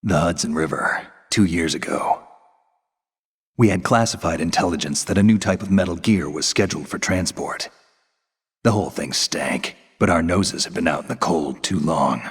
The Hudson River, 2 years ago. We had classified intelligence that a new type of metal gear was scheduled for transport. The whole thing stank, but our noses had been out in the cold too long.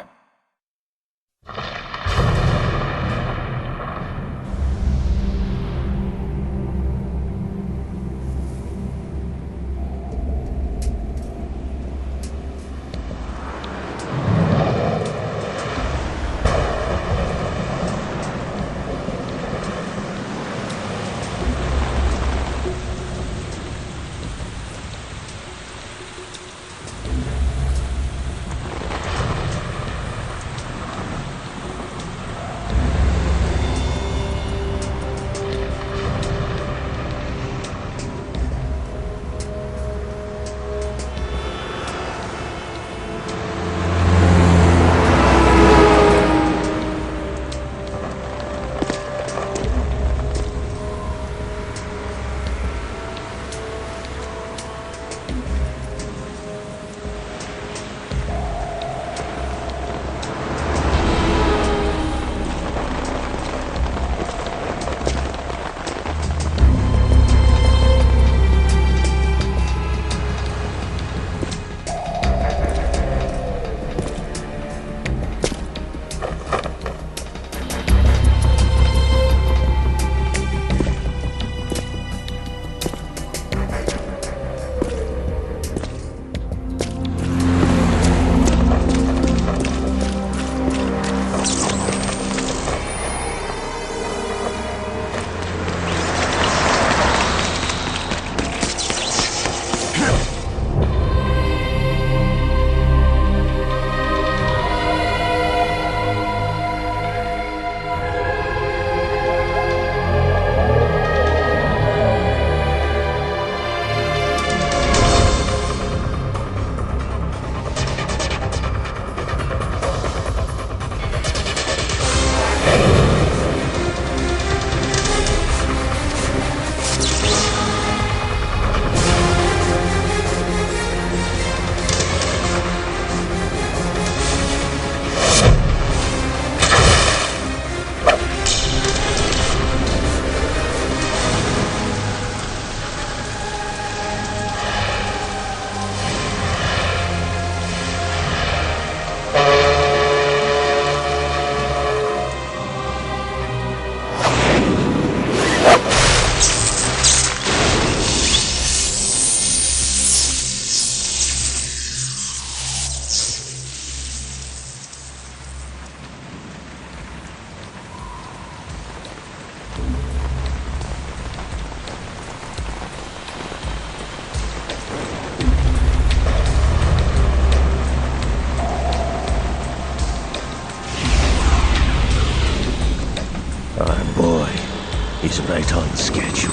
He's right on schedule.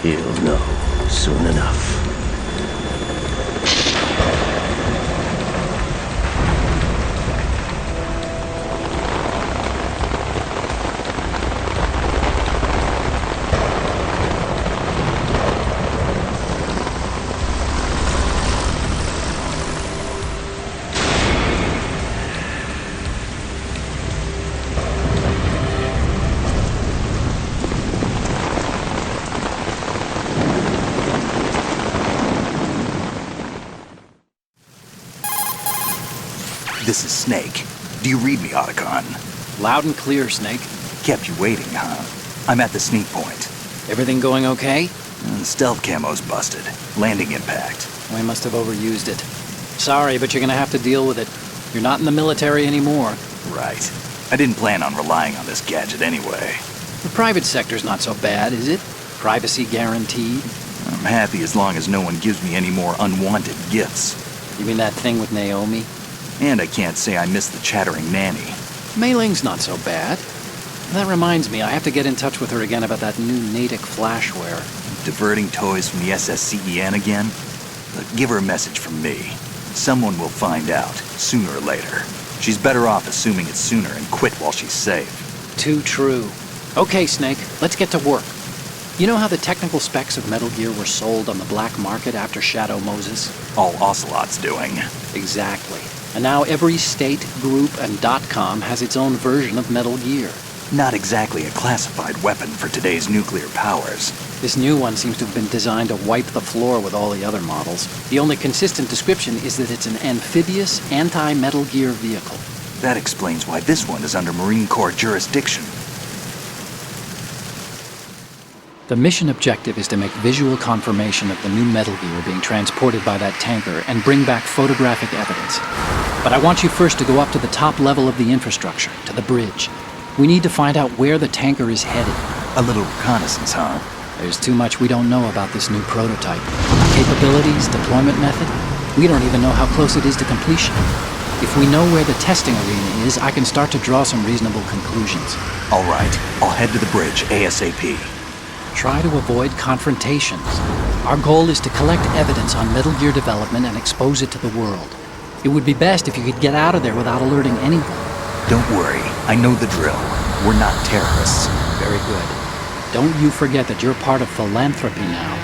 He'll know soon enough. This is Snake. Do you read me, Otacon? Loud and clear, Snake. Kept you waiting, huh? I'm at the sneak point. Everything going okay? The stealth camo's busted. Landing impact. We must have overused it. Sorry, but you're gonna have to deal with it. You're not in the military anymore. Right. I didn't plan on relying on this gadget anyway. The private sector's not so bad, is it? Privacy guaranteed. I'm happy as long as no one gives me any more unwanted gifts. You mean that thing with Naomi? And I can't say I miss the chattering nanny. Mei Ling's not so bad. That reminds me, I have to get in touch with her again about that new Natick flashware. Diverting toys from the SSCEN again? Look, give her a message from me. Someone will find out, sooner or later. She's better off assuming it's sooner and quit while she's safe. Too true. Okay, Snake, let's get to work. You know how the technical specs of Metal Gear were sold on the black market after Shadow Moses? All Ocelot's doing. Exactly. And now every state, group, and .com has its own version of Metal Gear. Not exactly a classified weapon for today's nuclear powers. This new one seems to have been designed to wipe the floor with all the other models. The only consistent description is that it's an amphibious, anti-Metal Gear vehicle. That explains why this one is under Marine Corps jurisdiction. The mission objective is to make visual confirmation of the new Metal Gear being transported by that tanker and bring back photographic evidence. But I want you first to go up to the top level of the infrastructure, to the bridge. We need to find out where the tanker is headed. A little reconnaissance, huh? There's too much we don't know about this new prototype. Capabilities, deployment method. We don't even know how close it is to completion. If we know where the testing arena is, I can start to draw some reasonable conclusions. All right, I'll head to the bridge ASAP. Try to avoid confrontations. Our goal is to collect evidence on Metal Gear development and expose it to the world. It would be best if you could get out of there without alerting anyone. Don't worry, I know the drill. We're not terrorists. Very good. Don't you forget that you're part of Philanthropy now,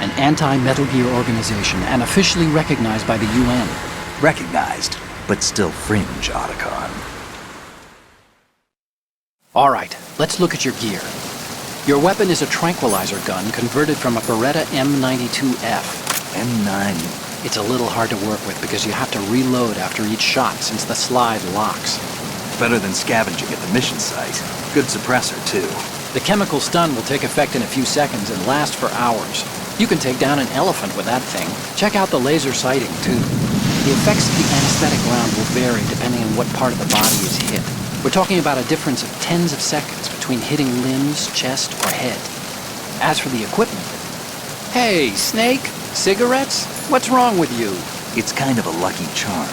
an anti-Metal Gear organization and officially recognized by the UN. Recognized, but still fringe, Otacon. All right, let's look at your gear. Your weapon is a tranquilizer gun converted from a Beretta M92F. M9. It's a little hard to work with because you have to reload after each shot since the slide locks. Better than scavenging at the mission site. Good suppressor, too. The chemical stun will take effect in a few seconds and last for hours. You can take down an elephant with that thing. Check out the laser sighting, too. The effects of the anesthetic round will vary depending on what part of the body is hit. We're talking about a difference of tens of seconds between hitting limbs, chest, or head. As for the equipment... Hey, Snake! Cigarettes? What's wrong with you? It's kind of a lucky charm.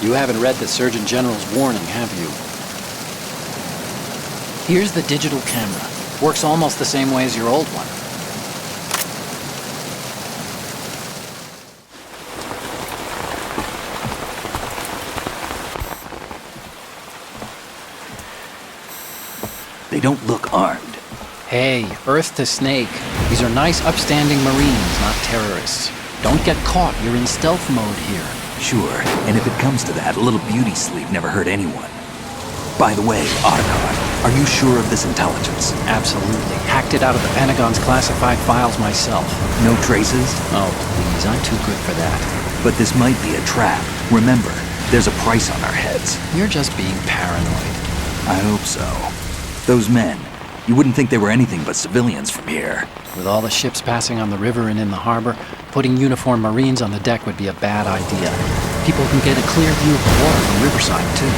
You haven't read the Surgeon General's warning, have you? Here's the digital camera. Works almost the same way as your old one. They don't look armed. Hey, Earth to Snake. These are nice, upstanding Marines, not terrorists. Don't get caught. You're in stealth mode here. Sure, and if it comes to that, a little beauty sleep never hurt anyone. By the way, Otacon, are you sure of this intelligence? Absolutely. Hacked it out of the Pentagon's classified files myself. No traces? Oh, please, I'm too good for that. But this might be a trap. Remember, there's a price on our heads. You're just being paranoid. I hope so. Those men, you wouldn't think they were anything but civilians from here. With all the ships passing on the river and in the harbor, putting uniformed Marines on the deck would be a bad idea. People can get a clear view of the water from Riverside, too.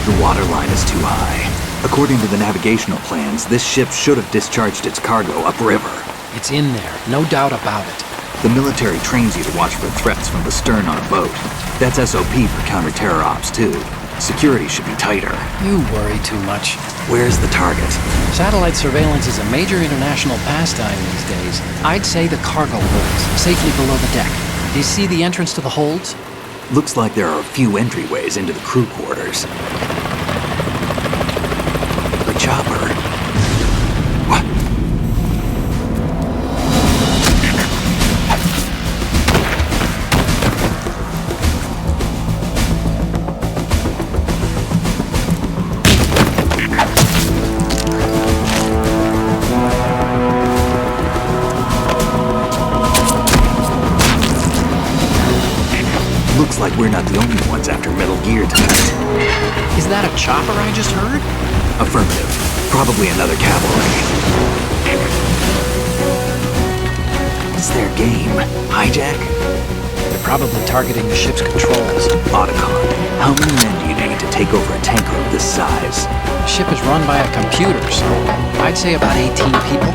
The water line is too high. According to the navigational plans, this ship should have discharged its cargo upriver. It's in there, no doubt about it. The military trains you to watch for threats from the stern on a boat. That's SOP for counter-terror ops, too. Security should be tighter. You worry too much. Where's the target? Satellite surveillance is a major international pastime these days. I'd say the cargo holds, safely below the deck. Do you see the entrance to the holds? Looks like there are a few entryways into the crew quarters. The chopper. What? Looks like we're not the only ones after Metal Gear tonight. Is that a chopper I just heard? Affirmative. Probably another cavalry. What's their game? Hijack? They're probably targeting the ship's controls. Otacon, how many men do you need to take over a tanker of this size? The ship is run by a computer, so I'd say about 18 people.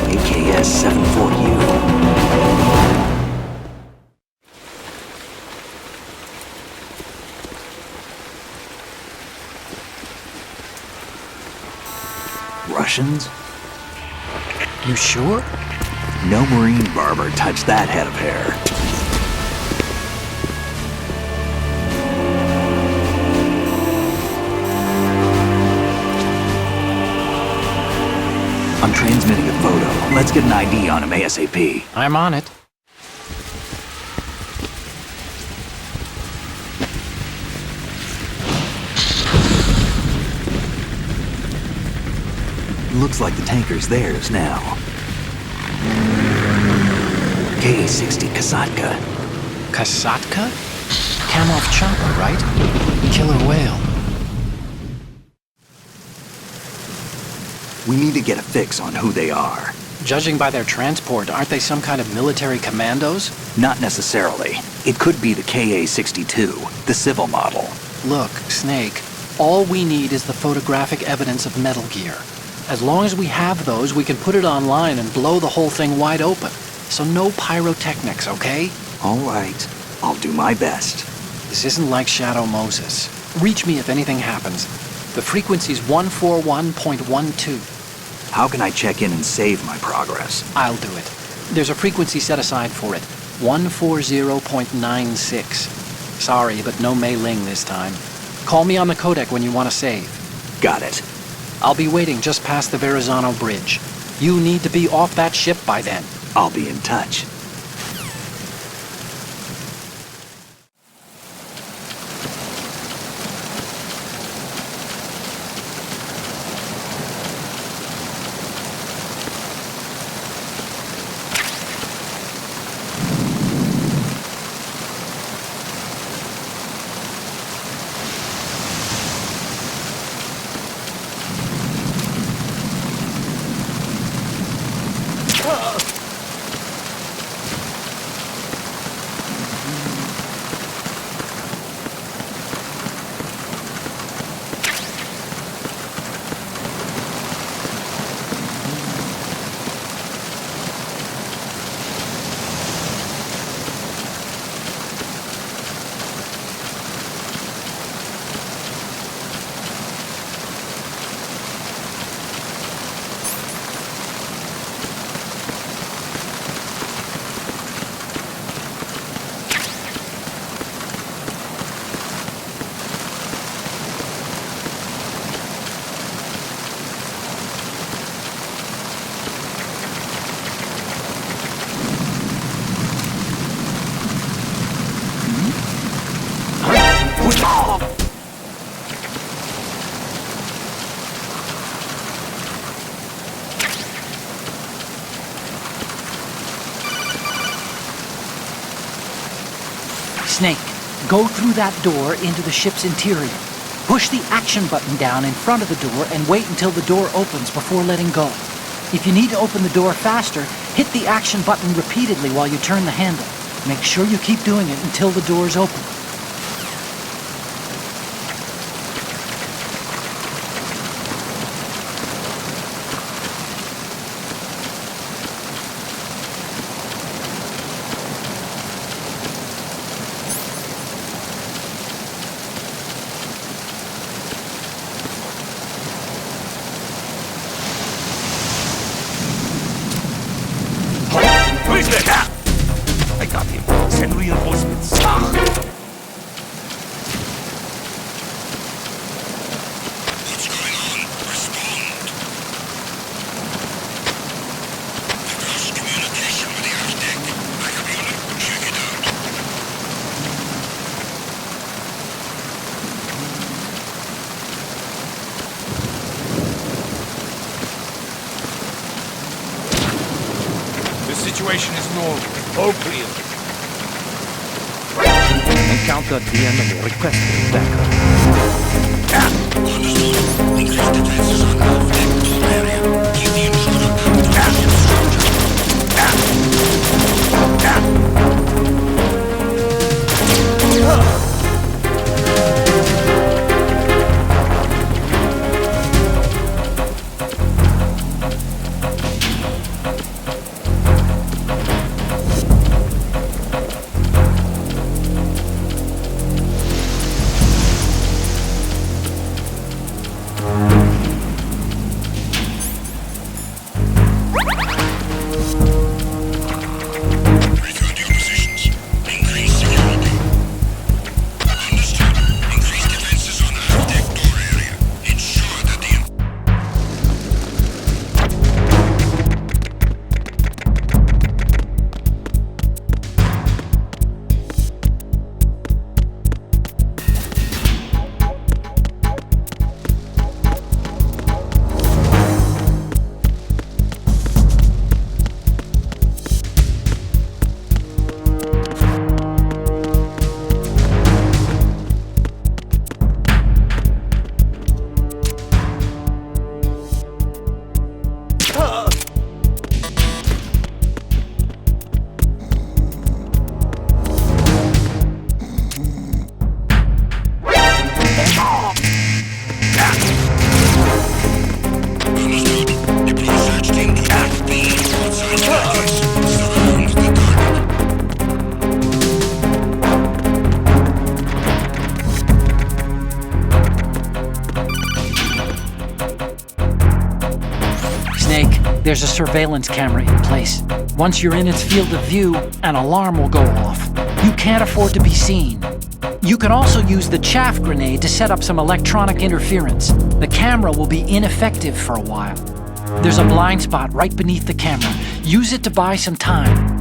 AKS-74U. Russians? You sure? No Marine barber touched that head of hair. I'm transmitting a photo. Let's get an ID on him ASAP. I'm on it. Looks like the tanker's theirs now. Ka-60 Kasatka. Kasatka? Kamov chopper, right? Killer whale. We need to get a fix on who they are. Judging by their transport, aren't they some kind of military commandos? Not necessarily. It could be the Ka-62, the civil model. Look, Snake, all we need is the photographic evidence of Metal Gear. As long as we have those, we can put it online and blow the whole thing wide open. So no pyrotechnics, okay? All right. I'll do my best. This isn't like Shadow Moses. Reach me if anything happens. The frequency's 141.12. How can I check in and save my progress? I'll do it. There's a frequency set aside for it. 140.96. Sorry, but no Mei Ling this time. Call me on the codec when you want to save. Got it. I'll be waiting just past the Verrazano Bridge. You need to be off that ship by then. I'll be in touch. Snake, go through that door into the ship's interior. Push the action button down in front of the door and wait until the door opens before letting go. If you need to open the door faster, hit the action button repeatedly while you turn the handle. Make sure you keep doing it until the door's open. Who is that? I got him. Send reinforcements. What's going on? Respond. I've lost communication with the aft deck. Backup unit, check it out. The situation is normal. All clear. Encountered the enemy. Requesting backup. Understood. Increase defenses on aft deck door area. Keep the intruder out of the ship's There's a surveillance camera in place. Once you're in its field of view, an alarm will go off. You can't afford to be seen. You can also use the chaff grenade to set up some electronic interference. The camera will be ineffective for a while. There's a blind spot right beneath the camera. Use it to buy some time.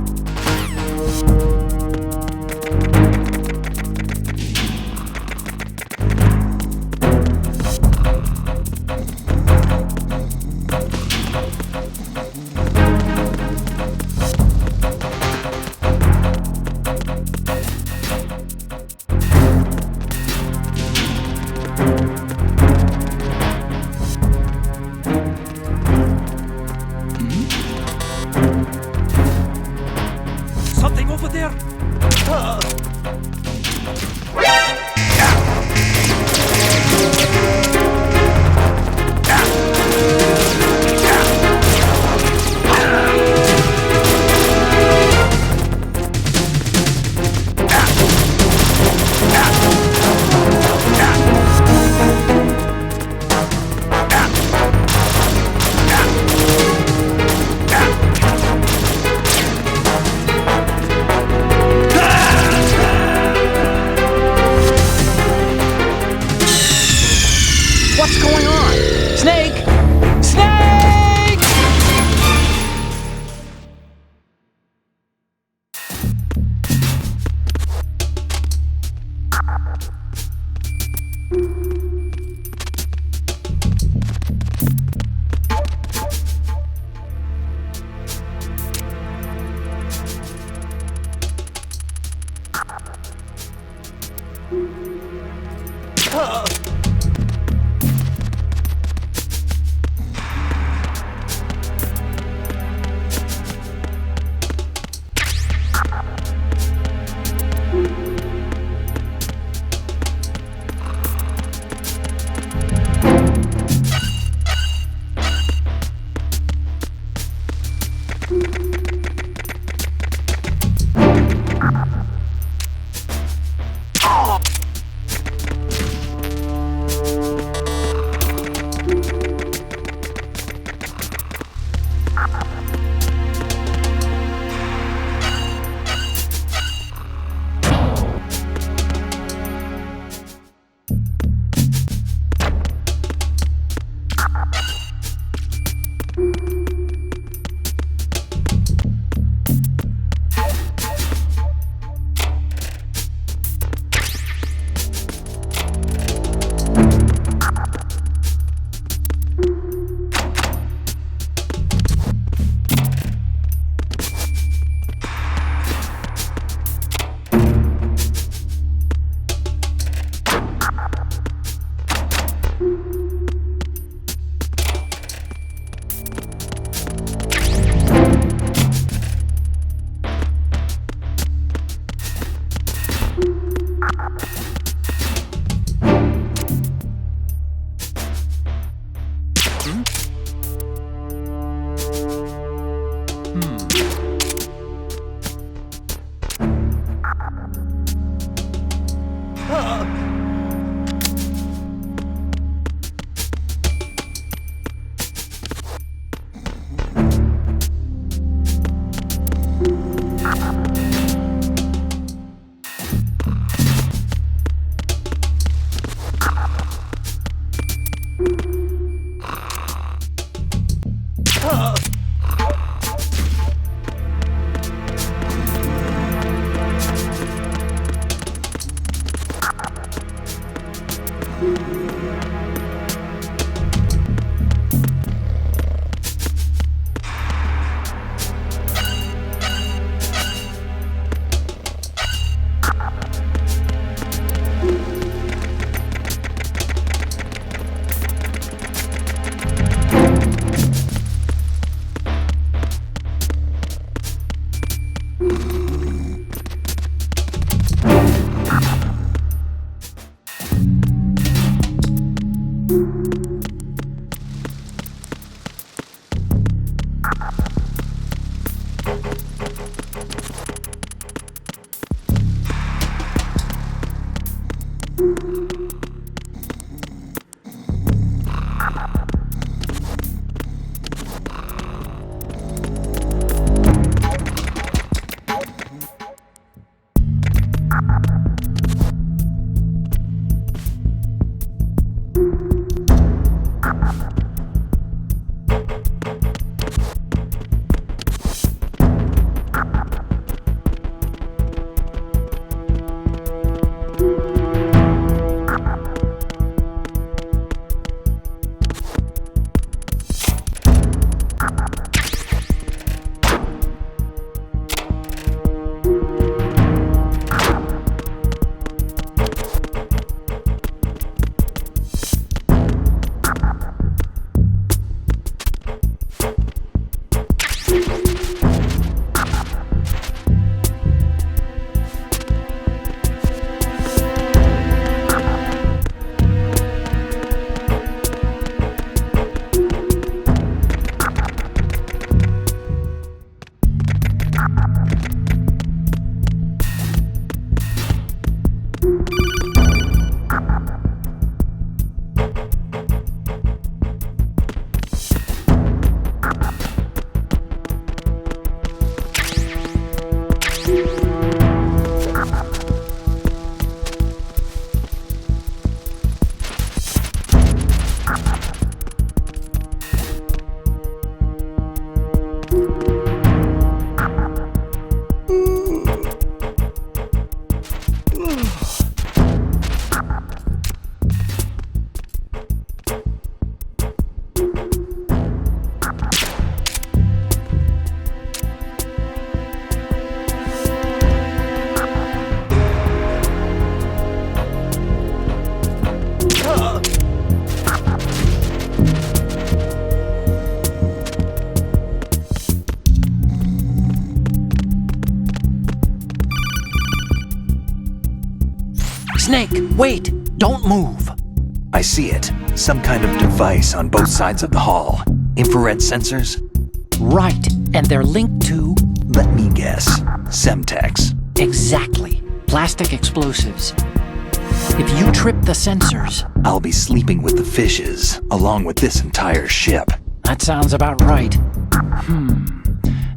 Something over there. What's going on? Snake! Snake! Snake, wait! Don't move! I see it. Some kind of device on both sides of the hall. Infrared sensors? Right, and they're linked to... Let me guess. Semtex. Exactly. Plastic explosives. If you trip the sensors... I'll be sleeping with the fishes, along with this entire ship. That sounds about right.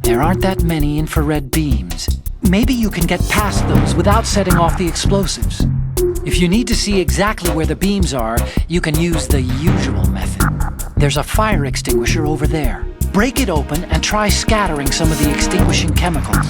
There aren't that many infrared beams. Maybe you can get past those without setting off the explosives. If you need to see exactly where the beams are, you can use the usual method. There's a fire extinguisher over there. Break it open and try scattering some of the extinguishing chemicals.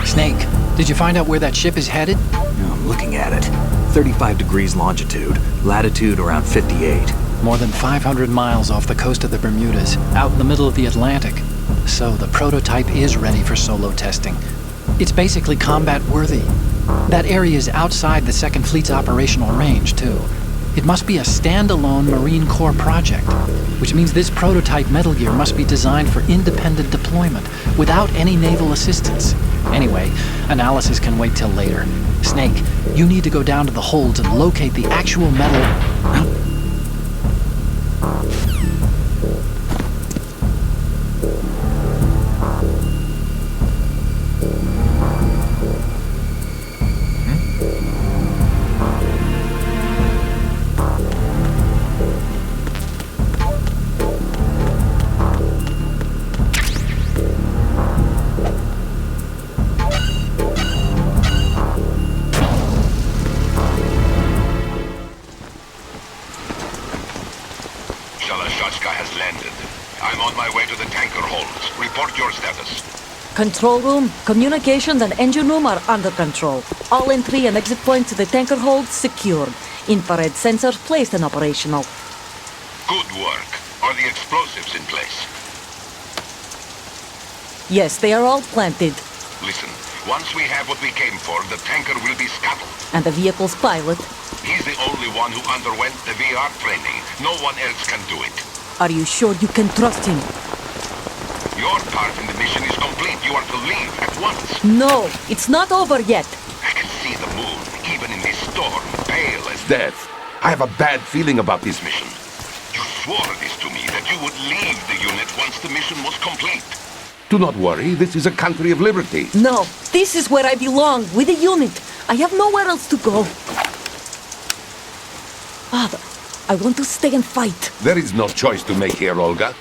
Snake, did you find out where that ship is headed? I'm looking at it. 35 degrees longitude, latitude around 58. More than 500 miles off the coast of the Bermudas, out in the middle of the Atlantic. So the prototype is ready for solo testing. It's basically combat-worthy. That area is outside the Second Fleet's operational range, too. It must be a standalone Marine Corps project, which means this prototype Metal Gear must be designed for independent deployment, without any naval assistance. Anyway, analysis can wait till later. Snake, you need to go down to the holds and locate the actual metal... Shalashaska has landed. I'm on my way to the tanker holds. Report your status. Control room, communications and engine room are under control. All entry and exit points to the tanker holds secured. Infrared sensors placed and operational. Good work. Are the explosives in place? Yes, they are all planted. Listen, once we have what we came for, the tanker will be scuttled. And the vehicle's pilot. He's the only one who underwent the VR training. No one else can do it. Are you sure you can trust him? Your part in the mission is complete. You are to leave at once. No, it's not over yet. I can see the moon, even in this storm, pale as death. I have a bad feeling about this mission. You swore this to me, that you would leave the unit once the mission was complete. Do not worry, this is a country of liberty. No, this is where I belong, with the unit. I have nowhere else to go. Father, I want to stay and fight. There is no choice to make here, Olga.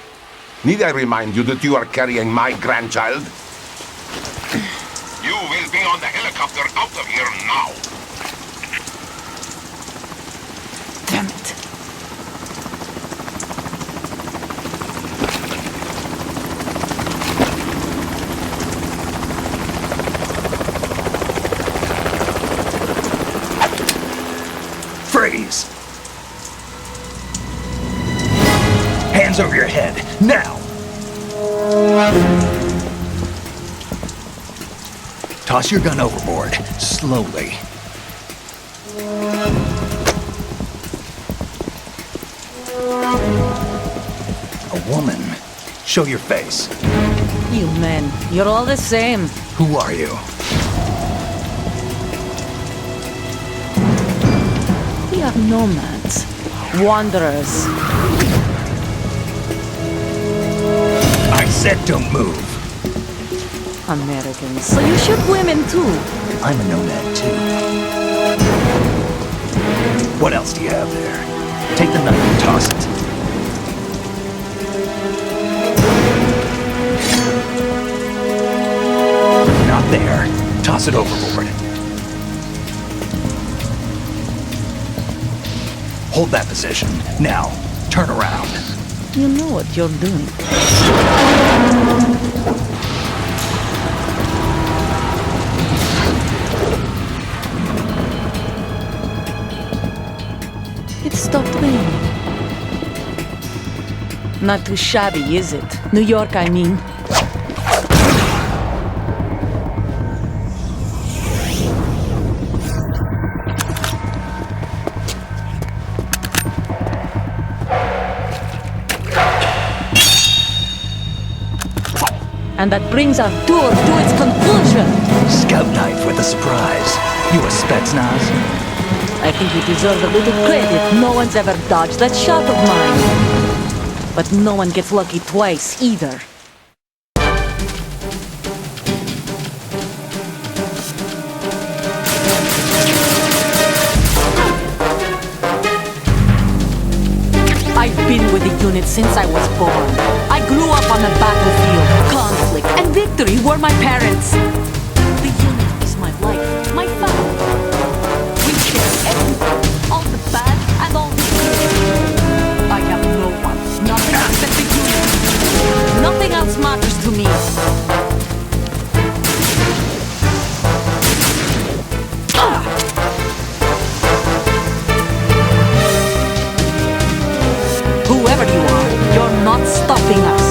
Need I remind you that you are carrying my grandchild? on the helicopter out of here now! Damn it. Freeze! Hands over your head, now! Toss your gun overboard, slowly. A woman. Show your face. You men, you're all the same. Who are you? We are nomads. Wanderers. I said don't move. Americans. So you shoot women too. I'm a nomad too. What else do you have there? Take the knife and toss it. Not there. Toss it overboard. Hold that position. Now, turn around. You know what you're doing. It stopped raining. Not too shabby, is it? New York, I mean. And that brings our tour to its conclusion. Scout knife with a surprise. You a Spetsnaz? I think you deserve a little credit. No one's ever dodged that shot of mine. But no one gets lucky twice, either. I've been with the unit since I was born. I grew up on the battlefield. Conflict and victory were my parents. The unit is my life, my family. We share everything, all the bad and all the good. I have no one, nothing except the unit. Nothing else matters to me. Whoever you are, you're not stopping us.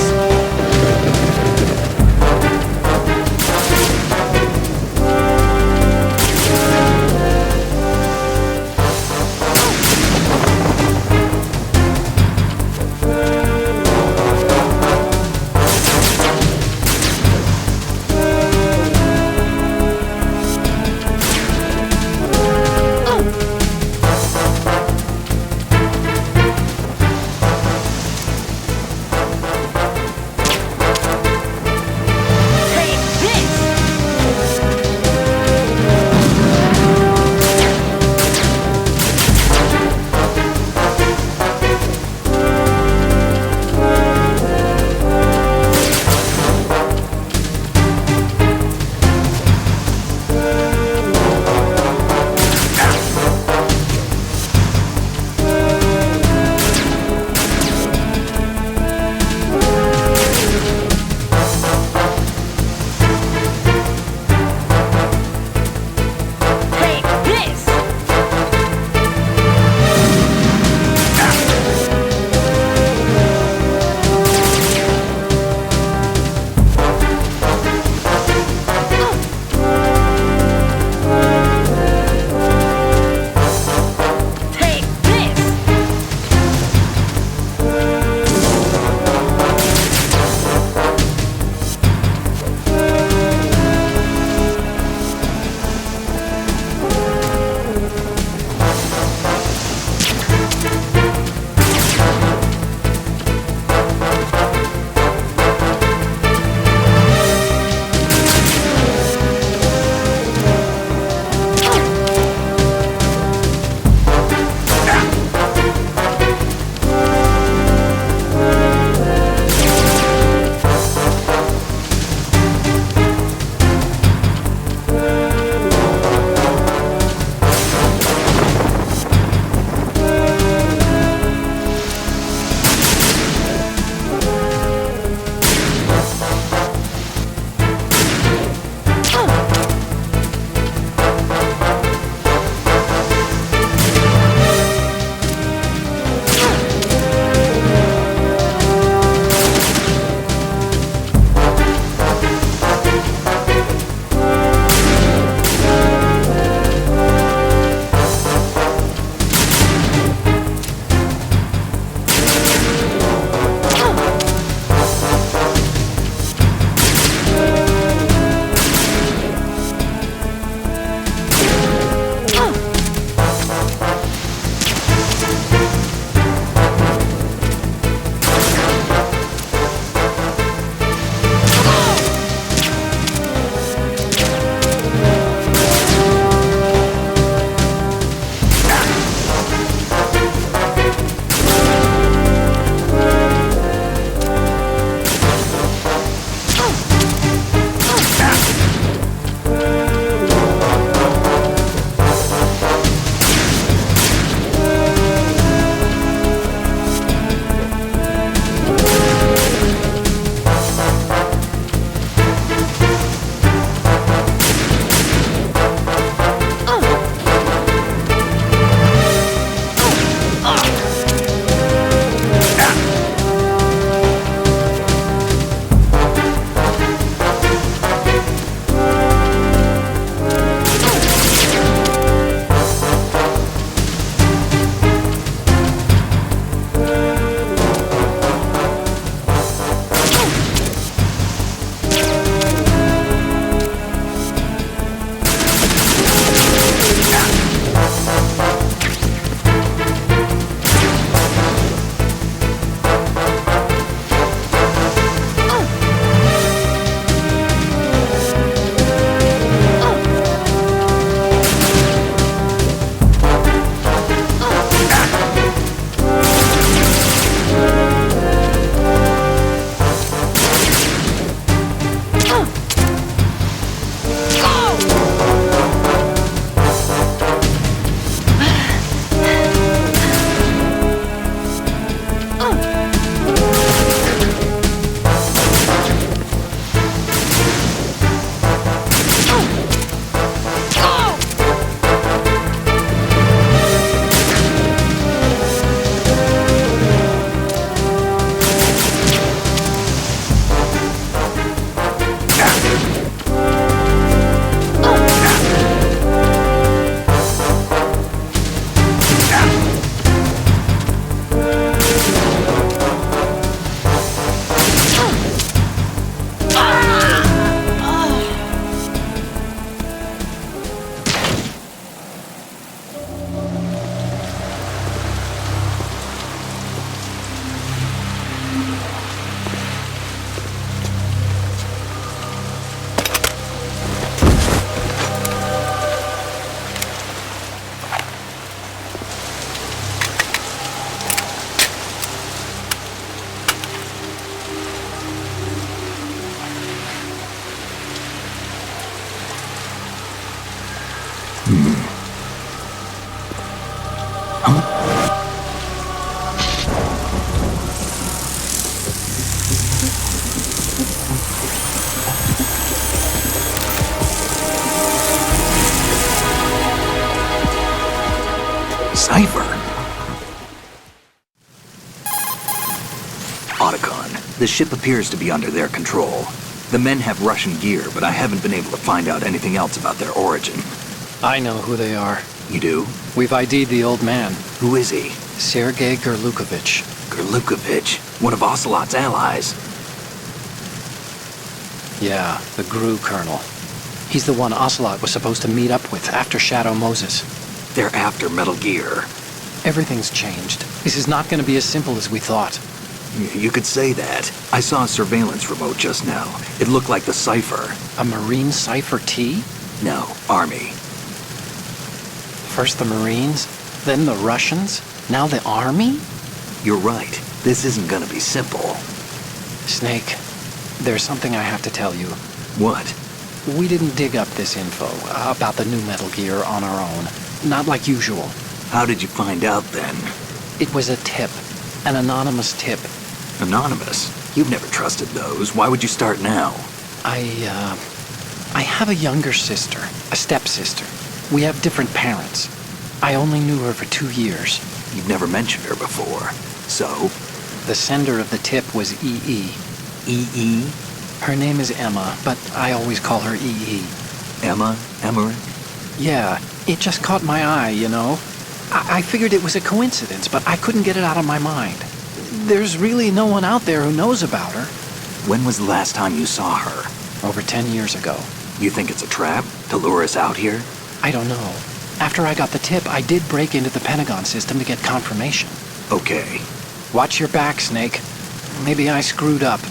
The ship appears to be under their control. The men have Russian gear, but I haven't been able to find out anything else about their origin. I know who they are. You do? We've ID'd the old man, Who is he? Sergei Gerlukovich. Gerlukovich, one of Ocelot's allies. Yeah, the GRU colonel. He's the one Ocelot was supposed to meet up with after Shadow Moses. They're after Metal Gear. Everything's changed. This is not going to be as simple as we thought. You could say that. I saw a surveillance remote just now. It looked like the Cypher. A Marine Cypher T? No, Army. First the Marines, then the Russians, now the Army? You're right. This isn't gonna be simple. Snake, there's something I have to tell you. What? We didn't dig up this info about the new Metal Gear on our own. Not like usual. How did you find out then? It was a tip. An anonymous tip. Anonymous? You've never trusted those. Why would you start now? I have a younger sister, a stepsister. We have different parents. I only knew her for 2 years. You've never mentioned her before. So? The sender of the tip was EE. EE? Her name is Emma, but I always call her EE. Emma? Emmerich? Yeah, it just caught my eye, you know? I figured it was a coincidence, but I couldn't get it out of my mind. There's really no one out there who knows about her. When was the last time you saw her? Over 10 years ago. You think it's a trap? To lure us out here? I don't know. After I got the tip, I did break into the Pentagon system to get confirmation. Okay. Watch your back, Snake. Maybe I screwed up.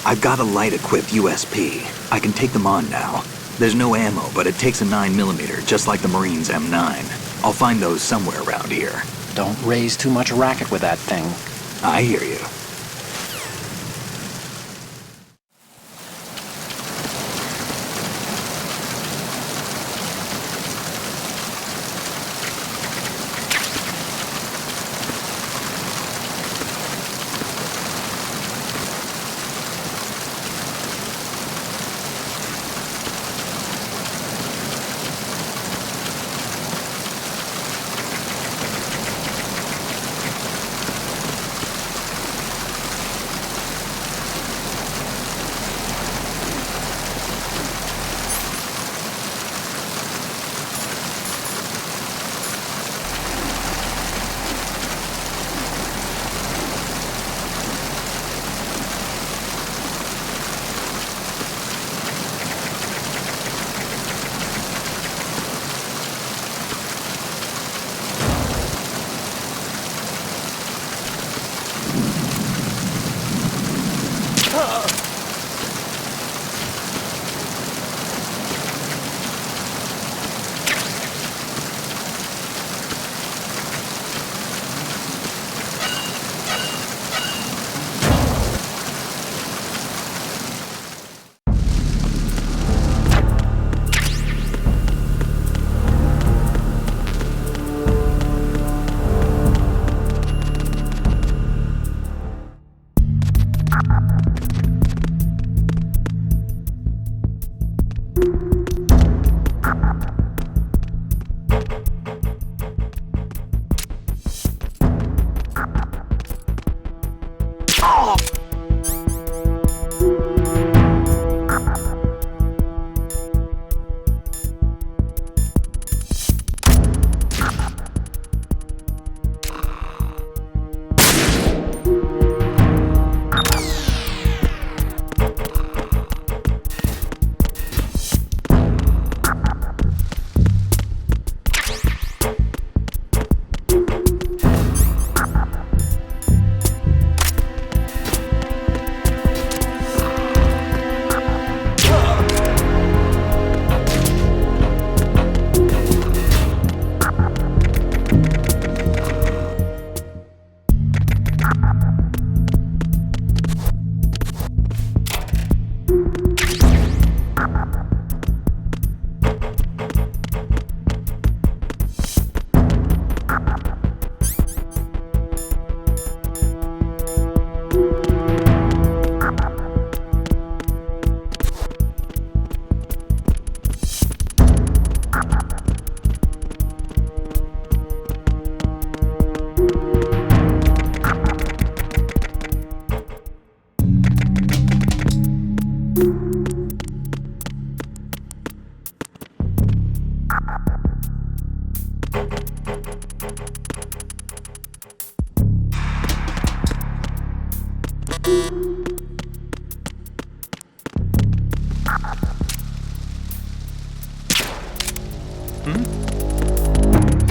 I've got a light-equipped USP. I can take them on now. There's no ammo, but it takes a 9mm, just like the Marines' M9. I'll find those somewhere around here. Don't raise too much racket with that thing. I hear you.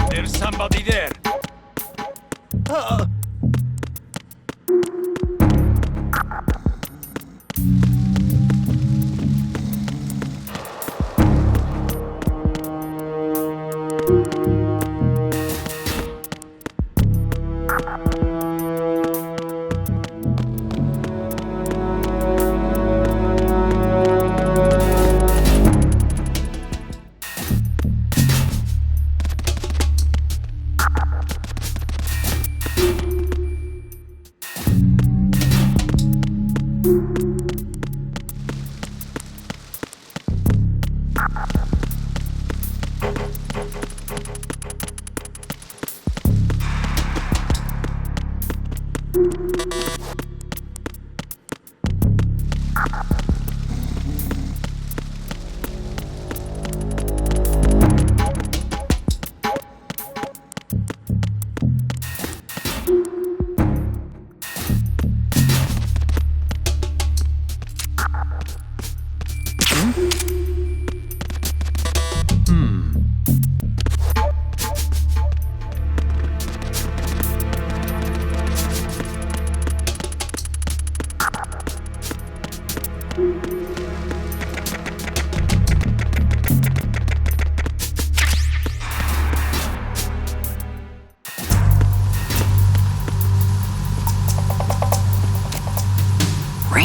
There's somebody there.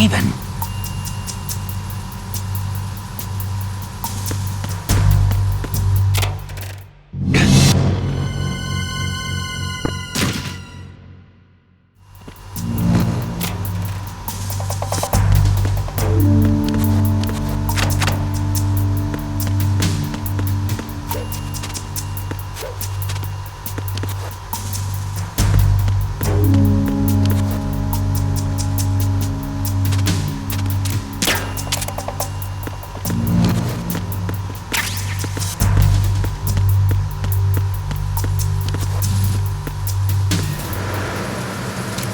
Raven.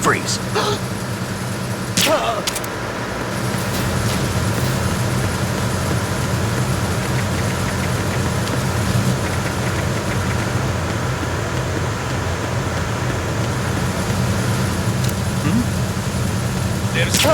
Freeze. There's...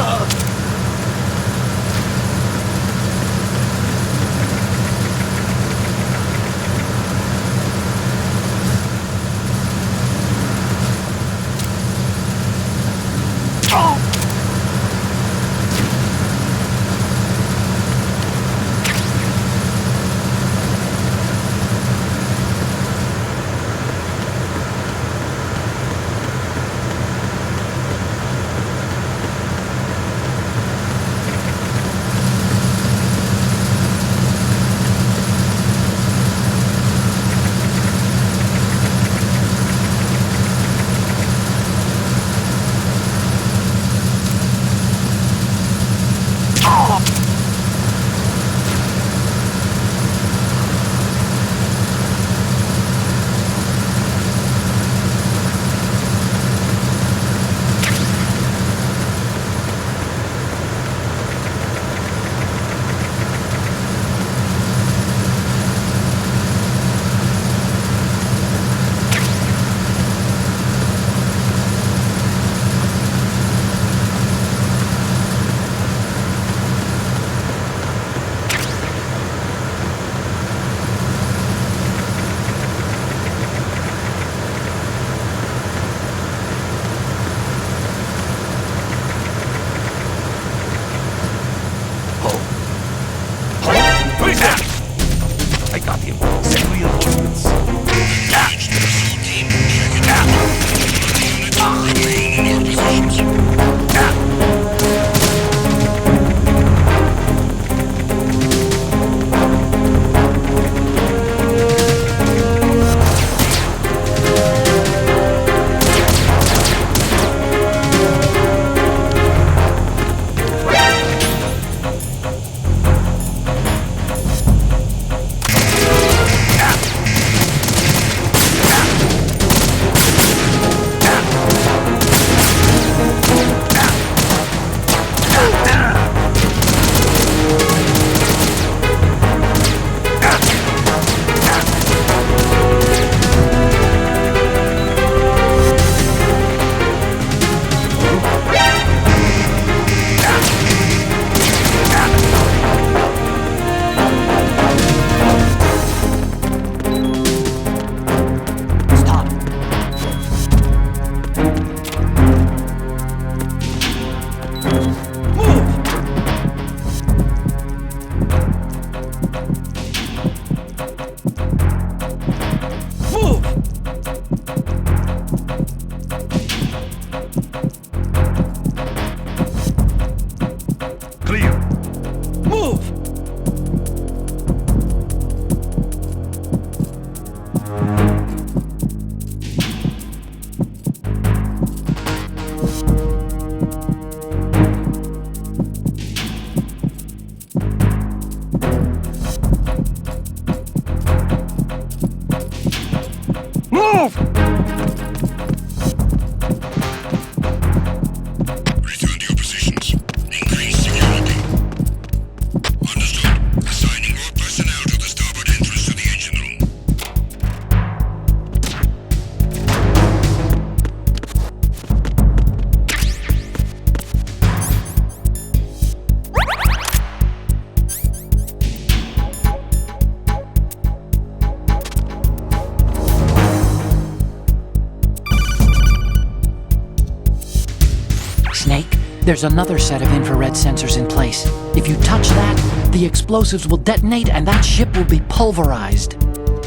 Snake. There's another set of infrared sensors in place. If you touch that, the explosives will detonate and that ship will be pulverized.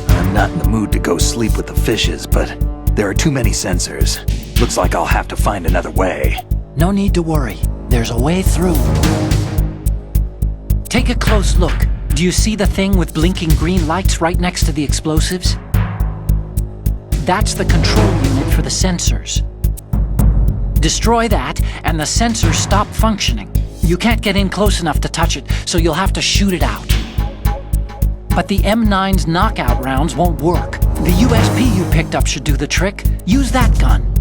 I'm not in the mood to go sleep with the fishes, but there are too many sensors. Looks like I'll have to find another way. No need to worry. There's a way through. Take a close look. Do you see the thing with blinking green lights right next to the explosives? That's the control unit for the sensors. Destroy that, and the sensors stop functioning. You can't get in close enough to touch it, so you'll have to shoot it out. But the M9's knockout rounds won't work. The USP you picked up should do the trick. Use that gun.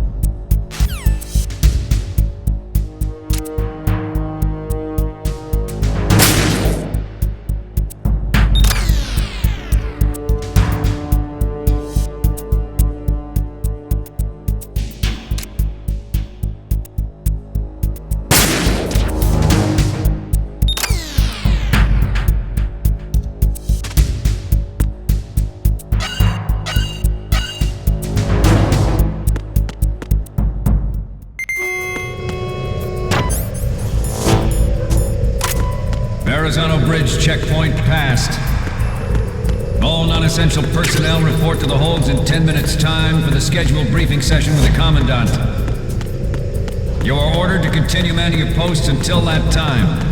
Verrazano Bridge checkpoint passed. All non-essential personnel report to the holds in 10 minutes' time for the scheduled briefing session with the Commandant. You are ordered to continue manning your posts until that time.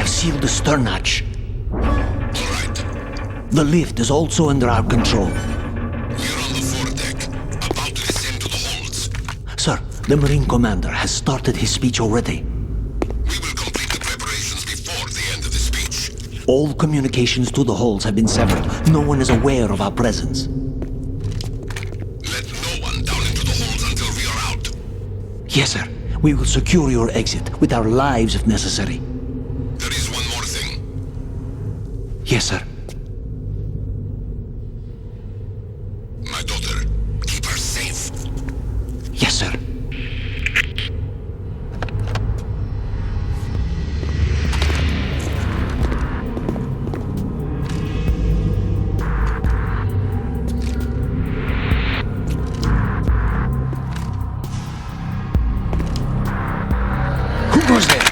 Sealed the stern hatch. All right. The lift is also under our control. We're on the foredeck, about to descend to the holds. Sir, the Marine Commander has started his speech already. We will complete the preparations before the end of the speech. All communications to the holds have been severed. No one is aware of our presence. Let no one down into the holds until we are out. Yes, sir. We will secure your exit with our lives if necessary. There is one more thing. Yes, sir. My daughter, keep her safe. Yes, sir. Who goes there?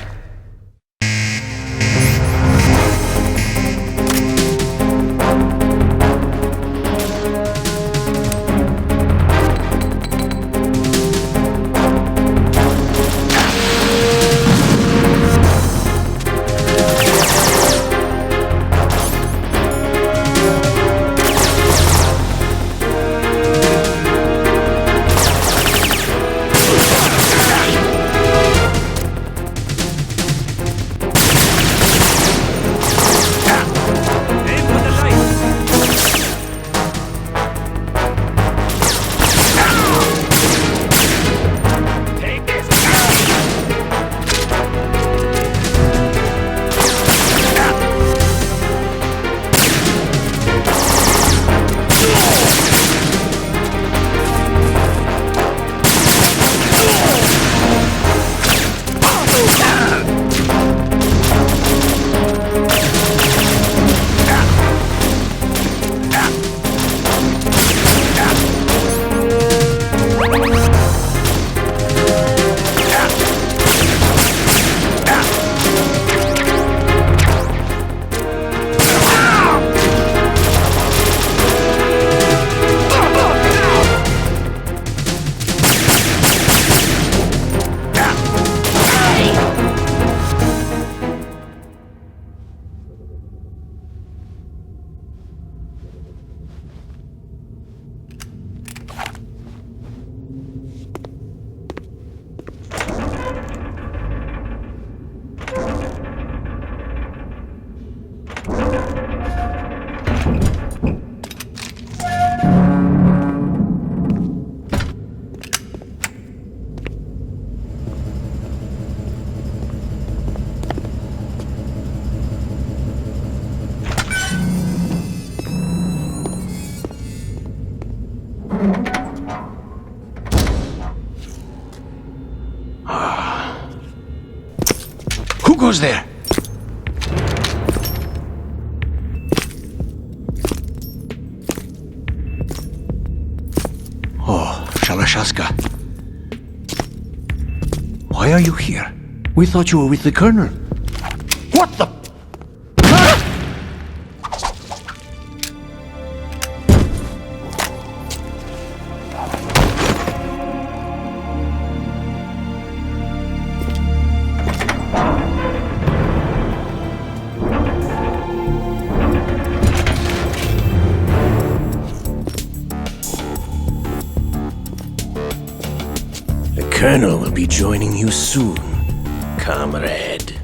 Who's there? Oh, Shalashaska. Why are you here? We thought you were with the Colonel. What the? The Colonel will be joining you soon, comrade.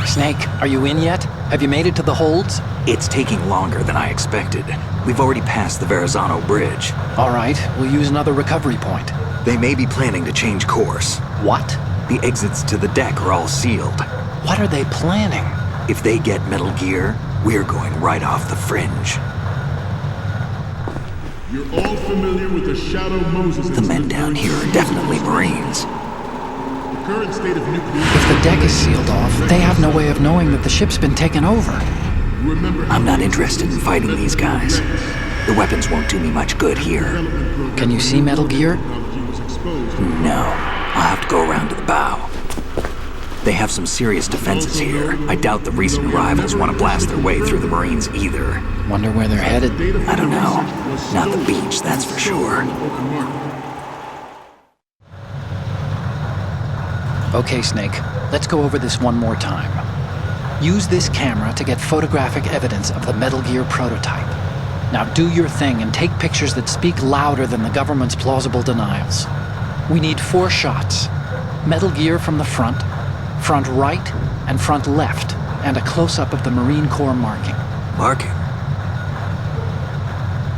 Snake, are you in yet? Have you made it to the holds? It's taking longer than I expected. We've already passed the Verrazano Bridge. All right, we'll use another recovery point. They may be planning to change course. What? The exits to the deck are all sealed. What are they planning? If they get Metal Gear, we're going right off the fringe. You're all familiar with the Shadow Moses The men down here are definitely Marines. The current state of nuclear... If the deck is sealed off, they have no way of knowing that the ship's been taken over. Remember how I'm not interested in fighting these guys. The weapons won't do me much good here. Can you see Metal Gear? No, I'll have to go around to the bow. They have some serious defenses here. I doubt the recent arrivals want to blast their way through the Marines either. Wonder where they're headed. I don't know. Not the beach, that's for sure. Okay, Snake, let's go over this one more time. Use this camera to get photographic evidence of the Metal Gear prototype. Now do your thing and take pictures that speak louder than the government's plausible denials. We need 4 shots. Metal Gear from the front right, and front left, and a close-up of the Marine Corps marking. Marking?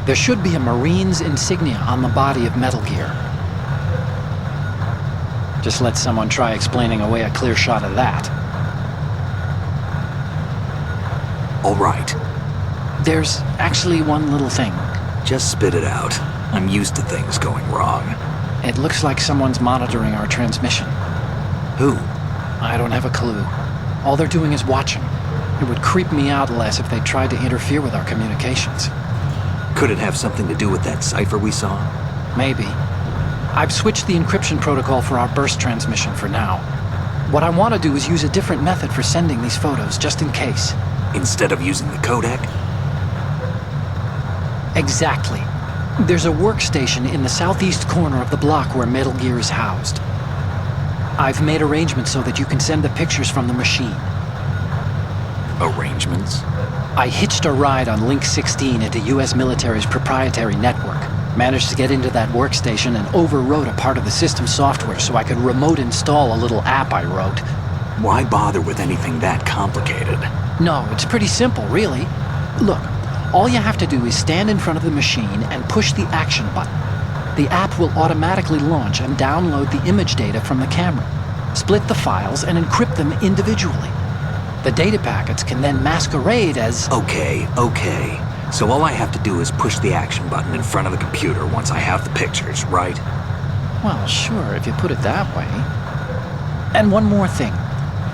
There should be a Marine's insignia on the body of Metal Gear. Just let someone try explaining away a clear shot of that. All right. There's actually one little thing. Just spit it out. I'm used to things going wrong. It looks like someone's monitoring our transmission. Who? I don't have a clue. All they're doing is watching. It would creep me out less if they tried to interfere with our communications. Could it have something to do with that cipher we saw? Maybe. I've switched the encryption protocol for our burst transmission for now. What I want to do is use a different method for sending these photos, just in case. Instead of using the codec? Exactly. There's a workstation in the southeast corner of the block where Metal Gear is housed. I've made arrangements so that you can send the pictures from the machine. Arrangements? I hitched a ride on Link 16 into US military's proprietary network. Managed to get into that workstation and overwrote a part of the system software so I could remote install a little app I wrote. Why bother with anything that complicated? No, it's pretty simple, really. Look, all you have to do is stand in front of the machine and push the action button. The app will automatically launch and download the image data from the camera, split the files, and encrypt them individually. The data packets can then masquerade as... Okay. So all I have to do is push the action button in front of the computer once I have the pictures, right? Well, sure, if you put it that way. And one more thing.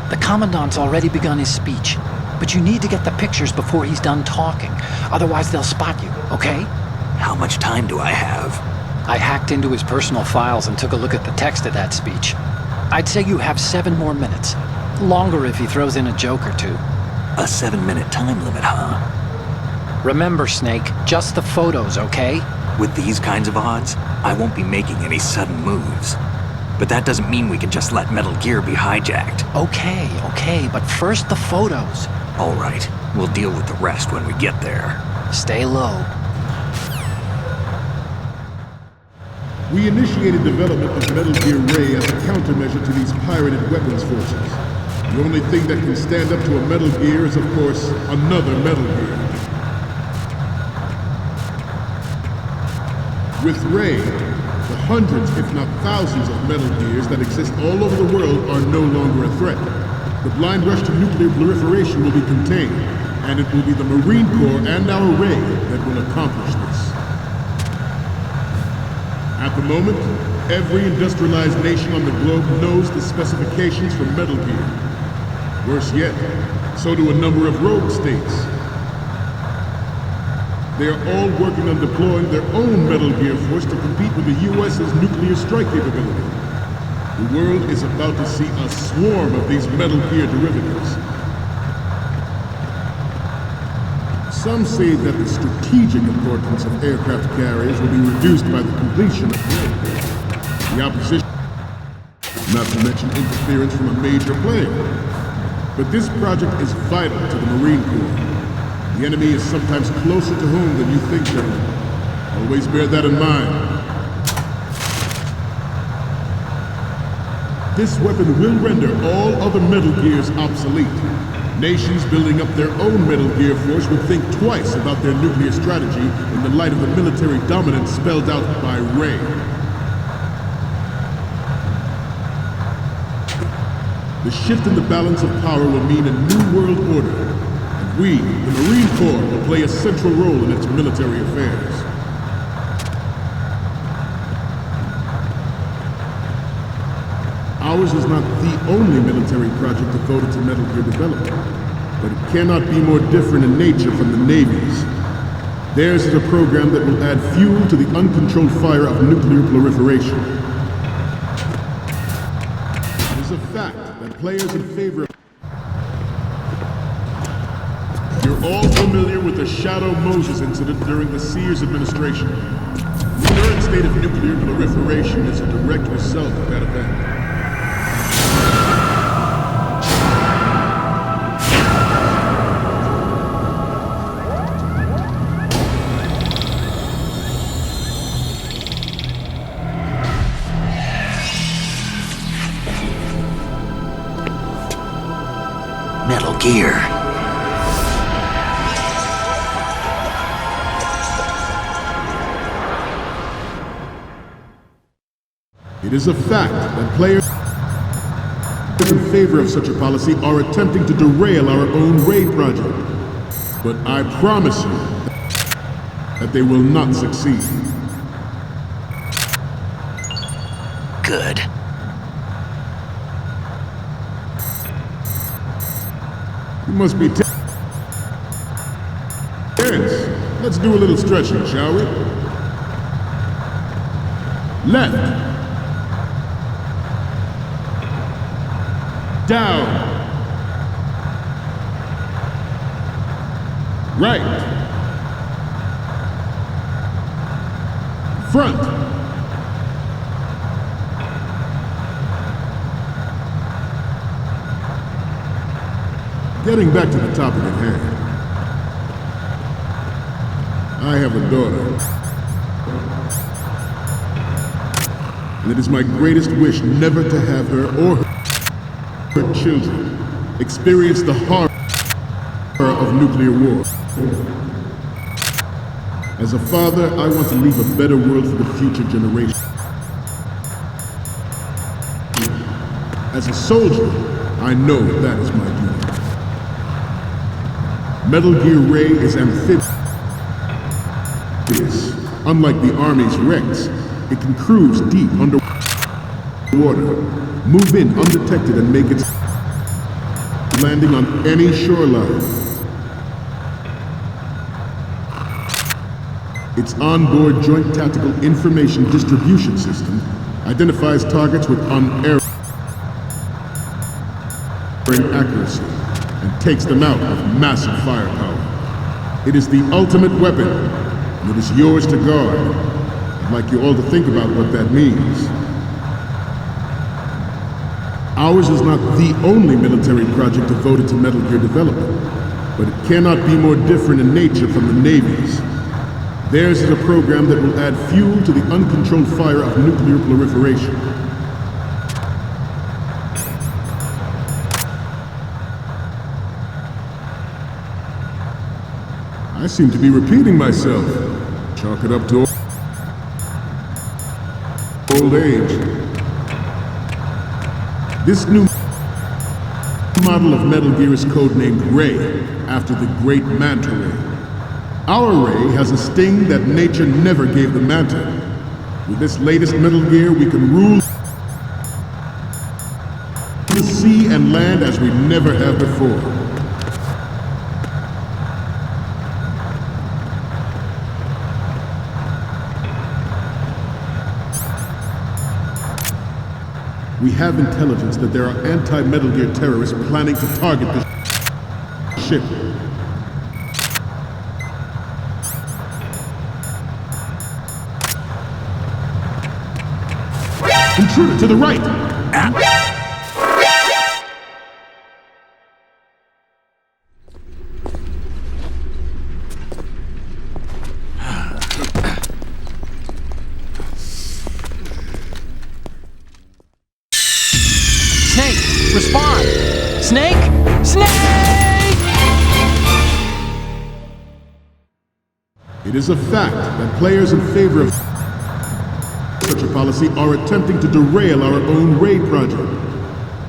The Commandant's already begun his speech, but you need to get the pictures before he's done talking. Otherwise, they'll spot you, okay? How much time do I have? I hacked into his personal files and took a look at the text of that speech. I'd say you have 7 more minutes. Longer if he throws in a joke or two. A 7-minute time limit, huh? Remember, Snake, just the photos, okay? With these kinds of odds, I won't be making any sudden moves. But that doesn't mean we can just let Metal Gear be hijacked. Okay, but first the photos. All right, we'll deal with the rest when we get there. Stay low. We initiated development of Metal Gear Ray as a countermeasure to these pirated weapons forces. The only thing that can stand up to a Metal Gear is, of course, another Metal Gear. With Ray, the hundreds, if not thousands, of Metal Gears that exist all over the world are no longer a threat. The blind rush to nuclear proliferation will be contained, and it will be the Marine Corps and our Ray that will accomplish this. At the moment, every industrialized nation on the globe knows the specifications for Metal Gear. Worse yet, so do a number of rogue states. They are all working on deploying their own Metal Gear force to compete with the US's nuclear strike capability. The world is about to see a swarm of these Metal Gear derivatives. Some say that the strategic importance of aircraft carriers will be reduced by the completion of the opposition, not to mention interference from a major player. But this project is vital to the Marine Corps. The enemy is sometimes closer to home than you think, gentlemen. Always bear that in mind. This weapon will render all other Metal Gears obsolete. Nations building up their own Metal Gear force would think twice about their nuclear strategy in the light of the military dominance spelled out by Ray. The shift in the balance of power will mean a new world order, and we, the Marine Corps, will play a central role in its military affairs. Ours is not the only military project devoted to Metal Gear development, but it cannot be more different in nature from the Navy's. Theirs is a program that will add fuel to the uncontrolled fire of nuclear proliferation. It is a fact that players in favor of... You're all familiar with the Shadow Moses incident during the Sears administration. The current state of nuclear proliferation is a direct result of that event. Metal Gear. It is a fact that players in favor of such a policy are attempting to derail our own Ray project. But I promise you that they will not succeed. Good. You must be tense. Let's do a little stretching, shall we? Left. Down. Right. Front. Getting back to the topic at hand. I have a daughter. And it is my greatest wish never to have her or her children experience the horror of nuclear war. As a father, I want to leave a better world for the future generation. As a soldier, I know that is my duty. Metal Gear Ray is amphibious. Unlike the Army's Rex, it can cruise deep underwater, move in undetected and make its landing on any shoreline. Its onboard Joint Tactical Information Distribution System identifies targets with unerring accuracy and takes them out with massive firepower. It is the ultimate weapon, and it is yours to guard. I'd like you all to think about what that means. Ours is not the only military project devoted to Metal Gear development, but it cannot be more different in nature from the Navy's. Theirs is a program that will add fuel to the uncontrolled fire of nuclear proliferation. I seem to be repeating myself. Chalk it up to old age. This new model of Metal Gear is codenamed Ray, after the great Manta Ray. Our Ray has a sting that nature never gave the Manta. With this latest Metal Gear, we can rule the sea and land as we never have before. We have intelligence that there are anti-Metal Gear terrorists planning to target the ship. Intruder to the right! Snake, respond! Snake! Snake! It is a fact that players in favor of such a policy are attempting to derail our own raid project.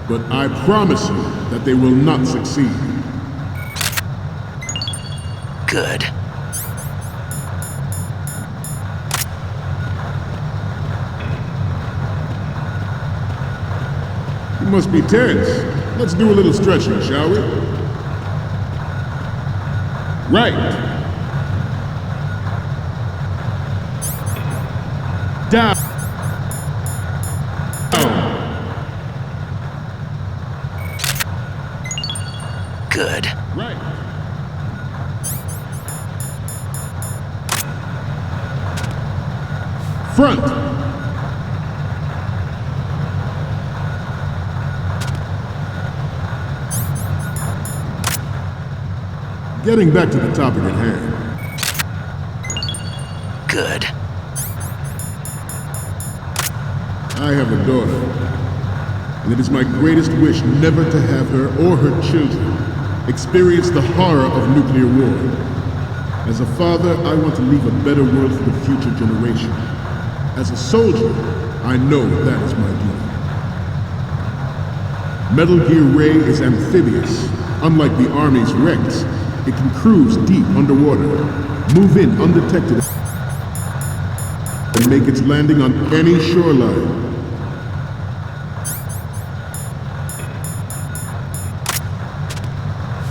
But I promise you that they will not succeed. Good. You must be tense. Let's do a little stretching, shall we? Right. Down. Good. Right. Front. Getting back to the topic at hand. Good. I have a daughter, and it is my greatest wish never to have her or her children experience the horror of nuclear war. As a father, I want to leave a better world for the future generation. As a soldier, I know that is my duty. Metal Gear Ray is amphibious. Unlike the Army's Rex, it can cruise deep underwater, move in undetected, and make its landing on any shoreline.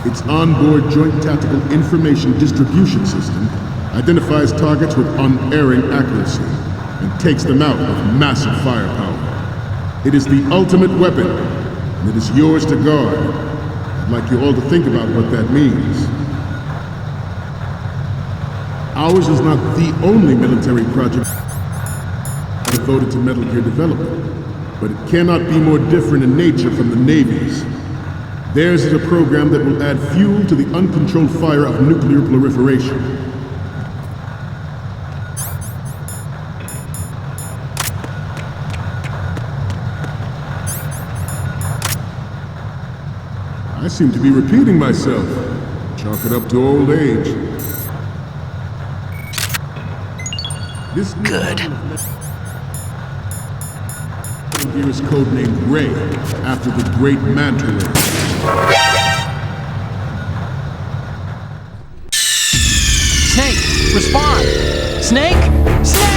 Its onboard Joint Tactical Information Distribution System identifies targets with unerring accuracy and takes them out with massive firepower. It is the ultimate weapon, and it is yours to guard. I'd like you all to think about what that means. Ours is not the only military project devoted to Metal Gear development, but it cannot be more different in nature from the Navy's. Theirs is a program that will add fuel to the uncontrolled fire of nuclear proliferation. I seem to be repeating myself. Chalk it up to old age. This Good. Gear is codenamed Ray, after the great Manta Ray. Snake, respond! Snake! Snake!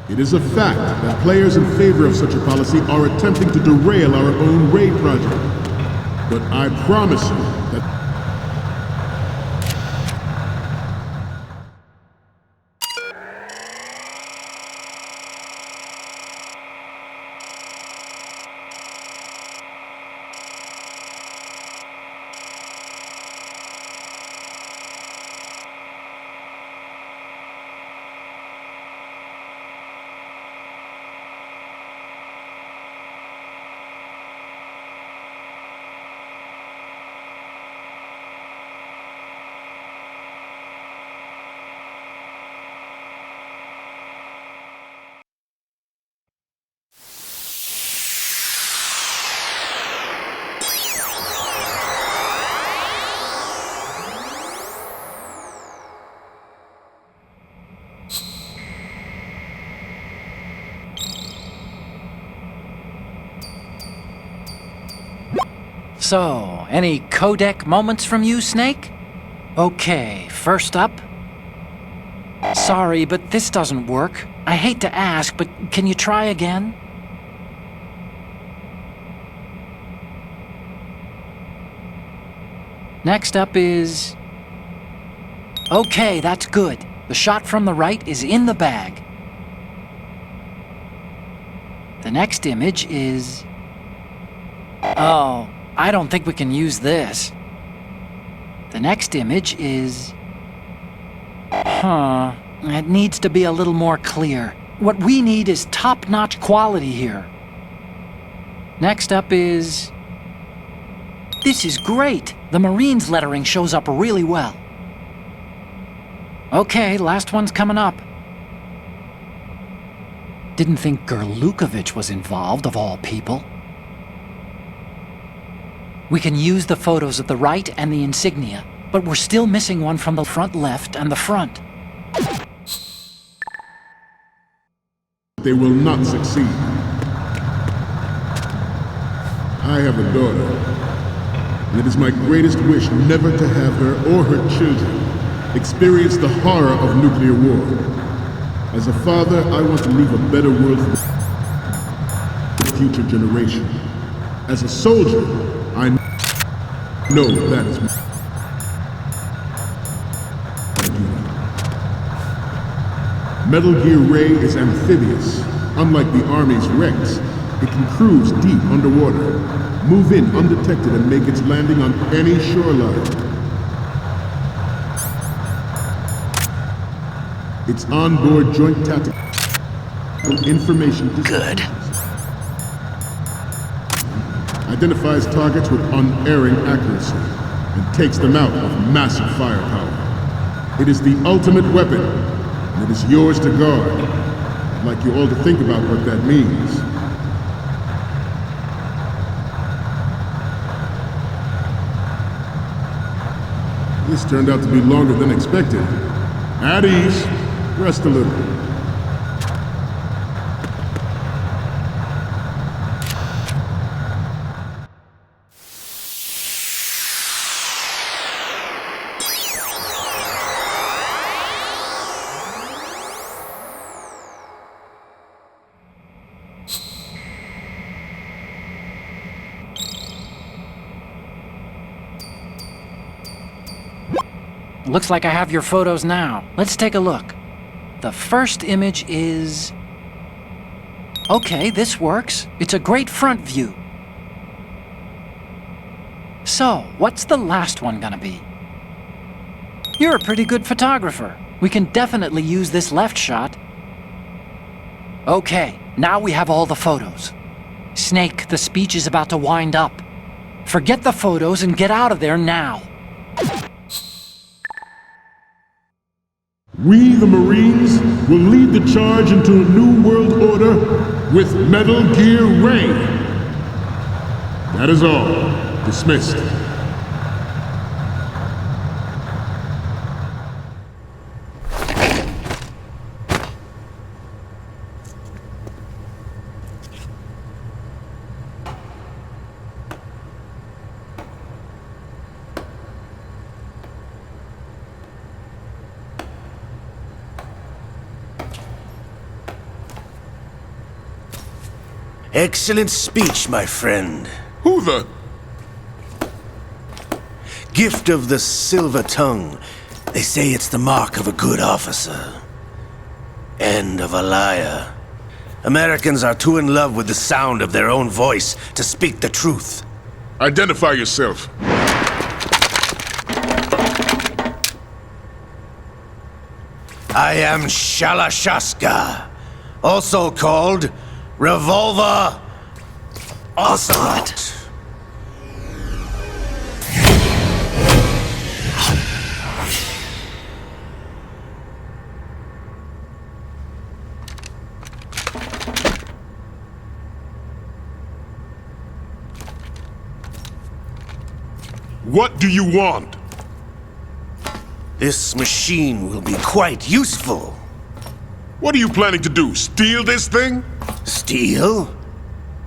It is a fact that players in favor of such a policy are attempting to derail our own raid project. But I promise you that So, any codec moments from you, Snake? Okay, first up, Sorry, but this doesn't work. I hate to ask, but can you try again? Next up is... Okay, that's good. The shot from the right is in the bag. The next image is... Oh, I don't think we can use this. The next image is... Huh. It needs to be a little more clear. What we need is top-notch quality here. Next up is... This is great! The Marines lettering shows up really well. Okay, last one's coming up. Didn't think Gerlukovich was involved, of all people. We can use the photos of the right and the insignia, but we're still missing one from the front left and the front. They will not succeed. I have a daughter, and it is my greatest wish never to have her or her children experience the horror of nuclear war. As a father, I want to leave a better world for the future generation. As a soldier, I know that is my duty. Metal Gear Ray is amphibious. Unlike the Army's Rex, it can cruise deep underwater, move in undetected and make its landing on any shoreline. Its onboard joint tactical information Good. identifies targets with unerring accuracy and takes them out with massive firepower. It is the ultimate weapon, and it is yours to guard. I'd like you all to think about what that means. This turned out to be longer than expected. At ease. Rest a little. Looks like I have your photos now. Let's take a look. The first image is... Okay, this works. It's a great front view. So, what's the last one gonna be? You're a pretty good photographer. We can definitely use this left shot. Okay, now we have all the photos. Snake, the speech is about to wind up. Forget the photos and get out of there now. We, the Marines, will lead the charge into a new world order with Metal Gear Ray. That is all. Dismissed. Excellent speech, my friend. Who the... Gift of the silver tongue. They say it's the mark of a good officer. And of a liar. Americans are too in love with the sound of their own voice to speak the truth. Identify yourself. I am Shalashaska, also called Revolver Ocelot. What do you want? This machine will be quite useful. What are you planning to do? Steal this thing? Steal?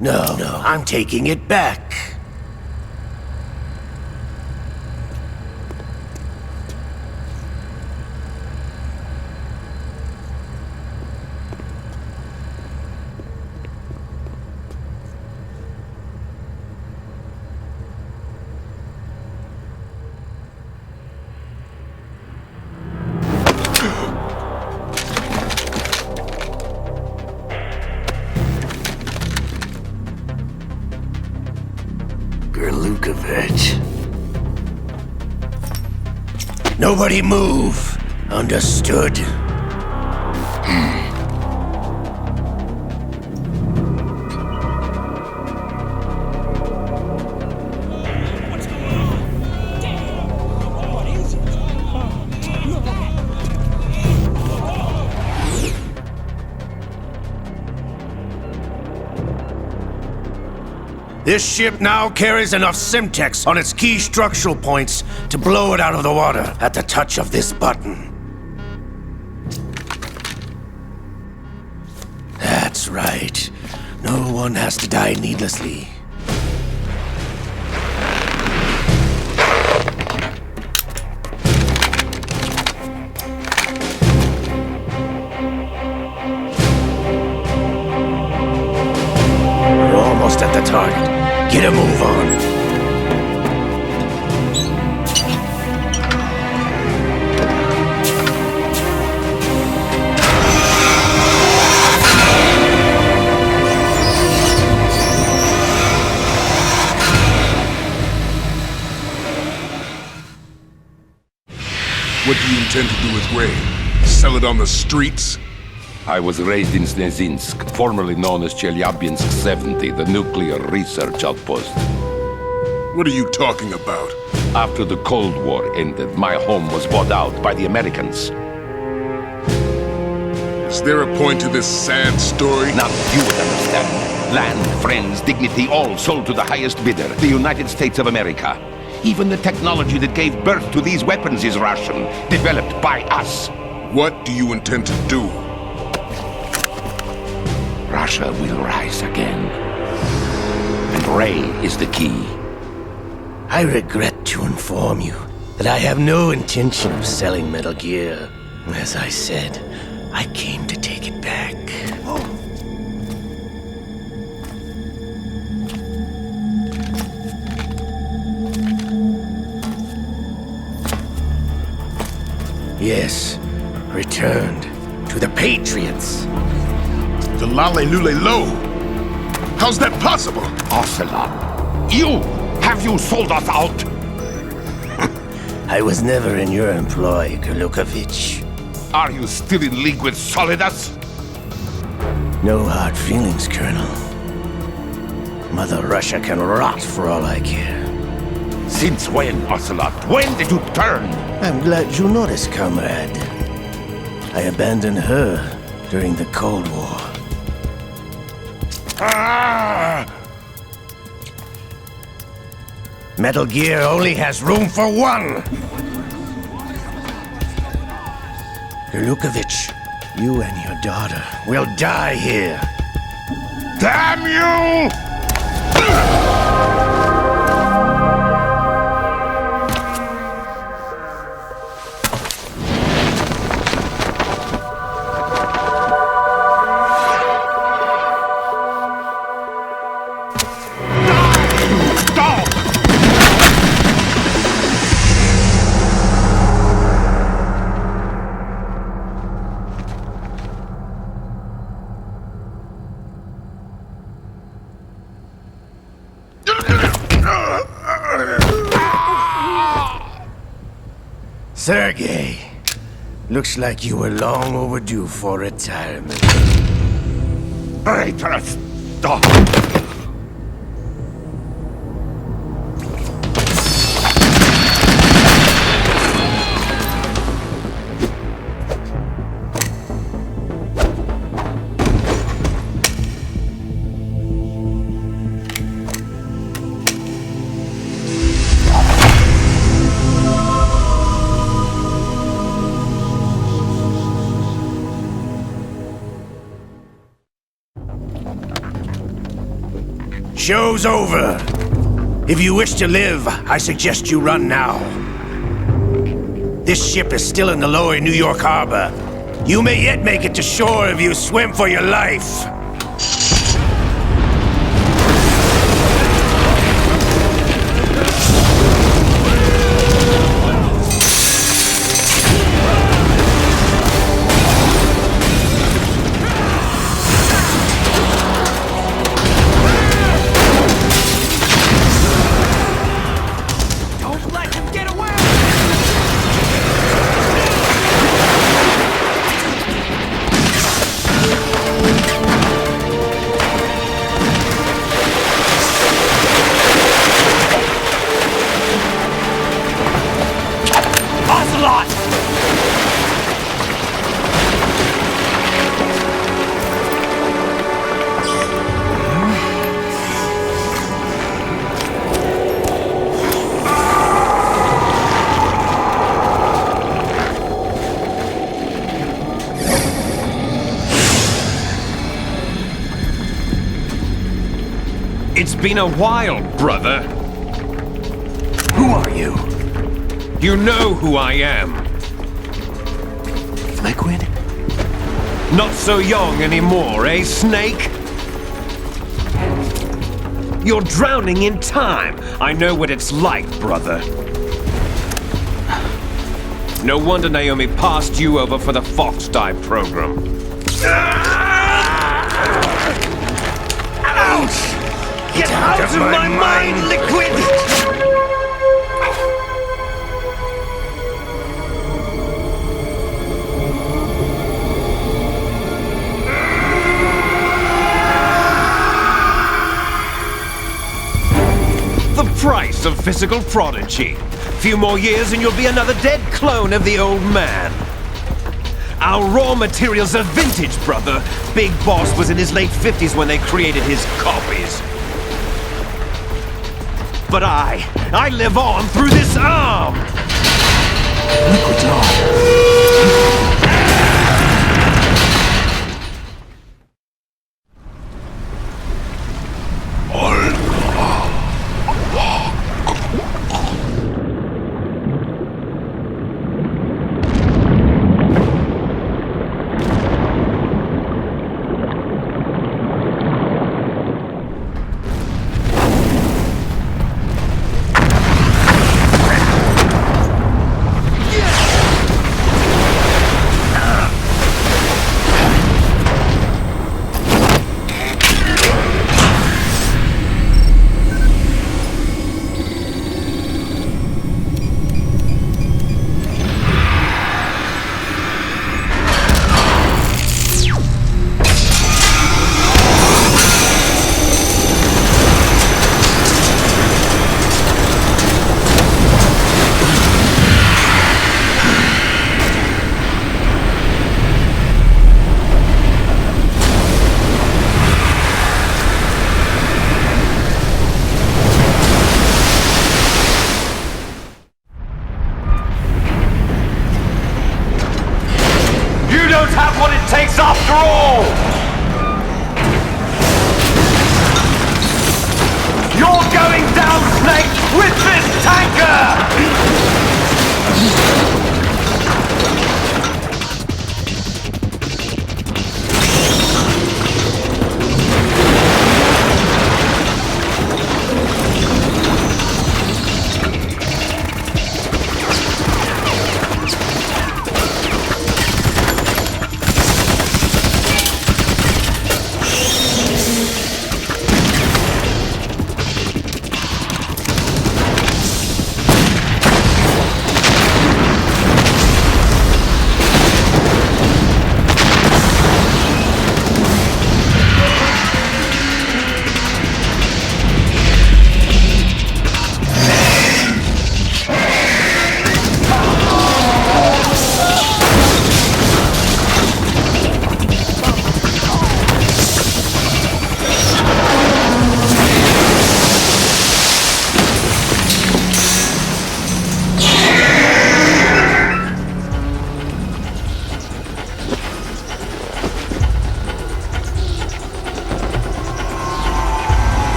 No, I'm taking it back. Lukovich. Nobody move. Understood? This ship now carries enough Simtex on its key structural points to blow it out of the water at the touch of this button. That's right. No one has to die needlessly. We're almost at the target. Get a move on. What do you intend to do with Ray? Sell it on the streets? I was raised in Snezinsk, formerly known as Chelyabinsk 70, the nuclear research outpost. What are you talking about? After the Cold War ended, my home was bought out by the Americans. Is there a point to this sad story? Now you would understand. Land, friends, dignity, all sold to the highest bidder, the United States of America. Even the technology that gave birth to these weapons is Russian, developed by us. What do you intend to do? Russia will rise again. And Ray is the key. I regret to inform you that I have no intention of selling Metal Gear. As I said, I came to take it back. Yes, returned to the Patriots. The Lale Lule Lo? How's that possible? Ocelot, have you sold us out? I was never in your employ, Gurlukovich. Are you still in league with Solidus? No hard feelings, Colonel. Mother Russia can rot for all I care. Since when, Ocelot? When did you turn? I'm glad you noticed, comrade. I abandoned her during the Cold War. Metal Gear only has room for one! Gurlukovich, you and your daughter will die here. Damn you! Sergei, looks like you were long overdue for retirement. Traitorous dog! Show's over. If you wish to live, I suggest you run now. This ship is still in the lower New York harbor. You may yet make it to shore if you swim for your life. It's been a while, brother. Who are you? You know who I am. Liquid? Not so young anymore, eh, Snake? You're drowning in time. I know what it's like, brother. No wonder Naomi passed you over for the Fox Dive program. Ouch! Get out of my mind, Liquid! The price of physical prodigy. Few more years and you'll be another dead clone of the old man. Our raw materials are vintage, brother. Big Boss was in his late 50s when they created his copies. But I live on through this arm! Liquid's on.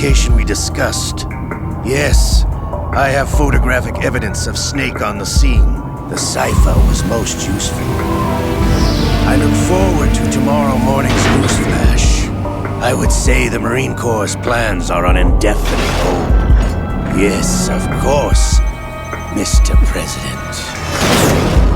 location we discussed. Yes, I have photographic evidence of Snake on the scene. The cipher was most useful. I look forward to tomorrow morning's newsflash. I would say the Marine Corps' plans are on indefinite hold. Yes, of course, Mr. President.